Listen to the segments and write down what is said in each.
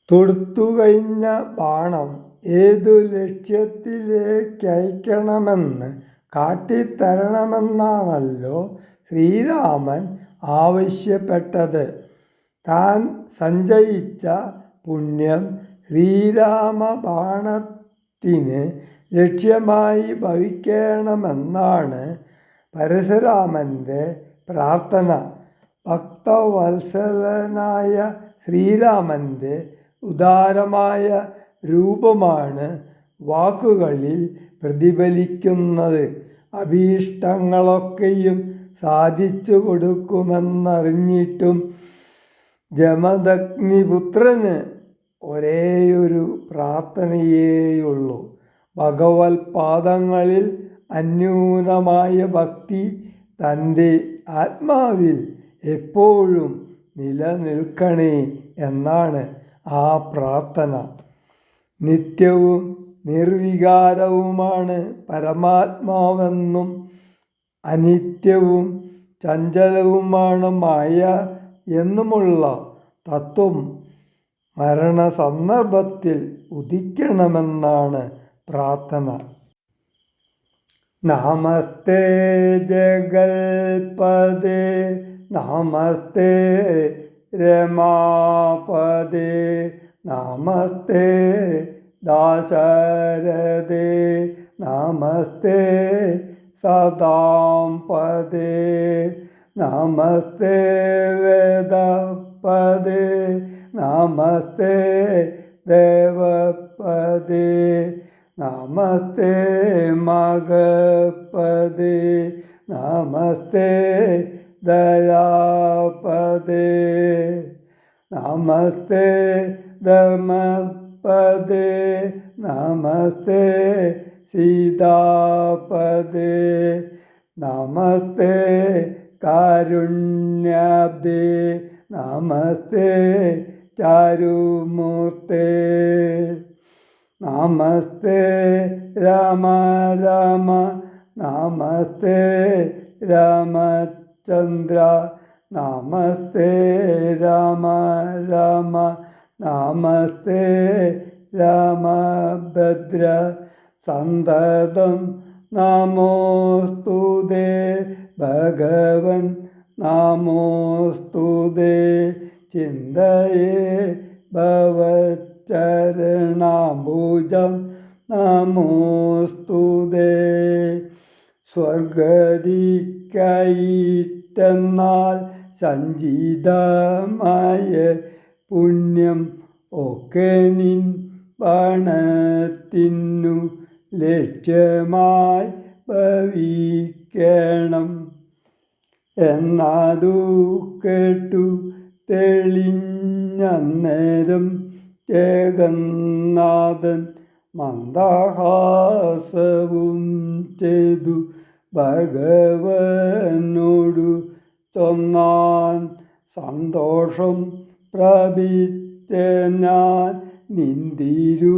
തൊടുത്തുകഴിഞ്ഞ ബാണം ഏതു ലക്ഷ്യത്തിലേക്കയക്കണമെന്ന് കാട്ടിത്തരണമെന്നാണല്ലോ ശ്രീരാമൻ ആവശ്യപ്പെട്ടത്. താൻ സഞ്ചയിച്ച പുണ്യം ശ്രീരാമബാണത്തിന് ലക്ഷ്യമായി ഭവിക്കണമെന്നാണ് പരശുരാമന്റെ പ്രാർത്ഥന. ഭക്തവത്സലനായ ശ്രീരാമന്റെ ഉദാരമായ രൂപമാണ് വാക്കുകളിൽ പ്രതിഫലിക്കുന്നത്. അഭീഷ്ടങ്ങളൊക്കെയും സാധിച്ചു കൊടുക്കുമെന്നറിഞ്ഞിട്ടും ജമദഗ്നിപുത്രന് ഒരേയൊരു പ്രാർത്ഥനയേയുള്ളൂ. ഭഗവത്പാദങ്ങളിൽ അന്യൂനമായ ഭക്തി തൻ്റെ ആത്മാവിൽ എപ്പോഴും നിലനിൽക്കണേ എന്നാണ് ആ പ്രാർത്ഥന. നിത്യവും നിർവികാരവുമാണ് പരമാത്മാവെന്നും അനിത്യവും ചഞ്ചലവുമാണ് മായ എന്നുമുള്ള തത്വം മരണസന്ദർഭത്തിൽ ഉദിക്കണമെന്നാണ് പ്രാർത്ഥന. നമസ്തേ ജഗൽപദേ നമസ്തേ രമാപദേ നമസ്തേ ദാശരഥേ നമസ്തേ സദാംപദേ നമസ്തേ വേദപദേ നമസ്തേ ദേവപദേ നമസ്തേ മഗപദേ നമസ്തേ ദയാപദേ നമസ്തേ ധർമ്മപദേ നമസ്തേ സീതാപദേ നമസ്തേ കാരുണ്യാബ്ദേ നമസ്തേ ചാരുമൂർത്തേ നമസ്തേ രാമ രാമ നമസ്തേ രാമചന്ദ്ര നമസ്തേ രാമ രാമ നമസ്തേ രാമഭദ്ര സന്തതം നമോസ്തുതേ ഭഗവൻ നമോസ്തുതേ ചിന്തയേ ഭവച്ചരണാംബുജം നമോസ്തുതേ സ്വർഗതിക്കയറ്റെന്നാൽ സഞ്ചിതമായ പുണ്യം ഒക്കെ നിൻ ബാണത്തിനു ലക്ഷ്യമായി ഭവിക്കണം എന്നതു കേട്ടു തെളിഞ്ഞന്നേരം ജഗന്നാഥൻ മന്ദഹാസവും ചെയ്തു ഭഗവനോടു ചൊന്നാൻ. സന്തോഷം പ്രാപിച്ച ഞാൻ നിന്തിരുവടിയുള്ളിൽ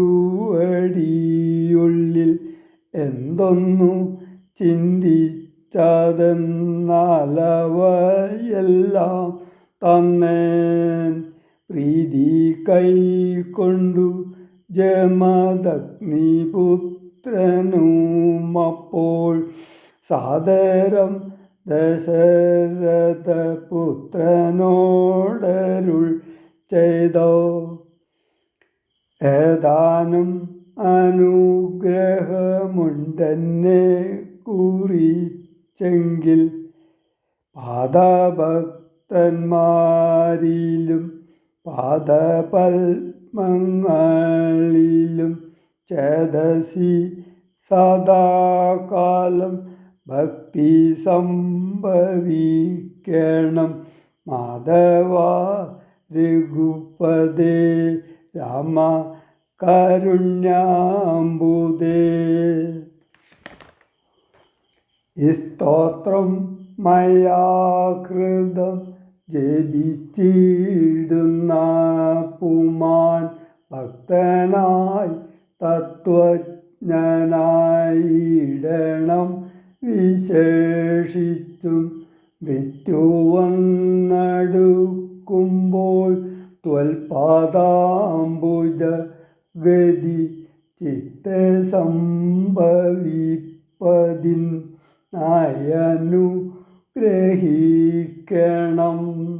എന്തൊന്നു ചിന്തിച്ചതെന്നാലവയെല്ലാം തന്നേൻ. പ്രീതി കൈക്കൊണ്ടു ജമദഗ്നിപുത്രനുമപ്പോൾ സാദരം ദശരഥപുത്രനോടരുൾ ചെയ്തോ. ഏതാനും അനുഗ്രഹമുണ്ടെന്നെ കുറിച്ചെങ്കിൽ പാദഭക്തന്മാരിലും പാദപത്മങ്ങളിലും ചേതസി സദാകാലം ഭക്തി സംഭവിക്കണം. മാധവ രഘുപദേ രാമ കാരുണ്യാംബുദേ. ഈ സ്തോത്രം മയാ കൃതം ജപിച്ചിടുന്ന പുമാൻ ഭക്തനായി തത്വജ്ഞനായിടണം. വിശേഷിച്ചും മൃത്യു വന്നടുക്കുമ്പോൾ ത്വൽപാദങ്ങളെ പാദാംബുജ ഗതി ചിത്തസംഭവിപ്പതിൻ നായനുഗ്രഹിക്കണം.